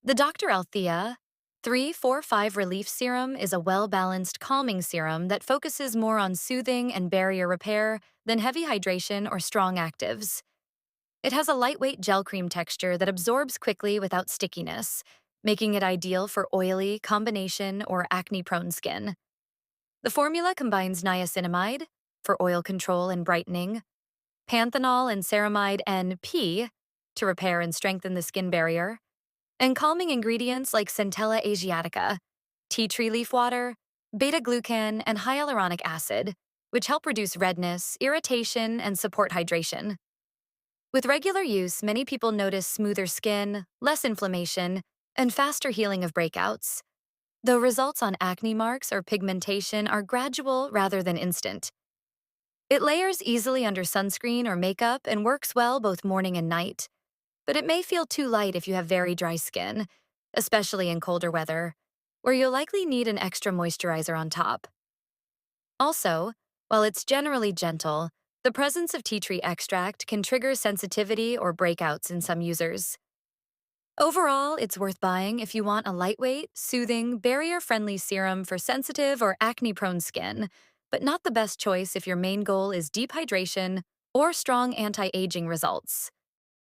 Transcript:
The Dr. Althea 345 Relief Serum is a well-balanced calming serum that focuses more on soothing and barrier repair than heavy hydration or strong actives. It has a lightweight gel cream texture that absorbs quickly without stickiness, making it ideal for oily, combination, or acne-prone skin. The formula combines niacinamide for oil control and brightening, panthenol and ceramide NP to repair and strengthen the skin barrier, and calming ingredients like Centella Asiatica, tea tree leaf water, beta-glucan, and hyaluronic acid, which help reduce redness, irritation, and support hydration. With regular use, many people notice smoother skin, less inflammation, and faster healing of breakouts, though results on acne marks or pigmentation are gradual rather than instant. It layers easily under sunscreen or makeup and works well both morning and night, but it may feel too light if you have very dry skin, especially in colder weather, where you'll likely need an extra moisturizer on top. Also, while it's generally gentle, the presence of tea tree extract can trigger sensitivity or breakouts in some users. Overall, it's worth buying if you want a lightweight, soothing, barrier-friendly serum for sensitive or acne-prone skin, but not the best choice if your main goal is deep hydration or strong anti-aging results.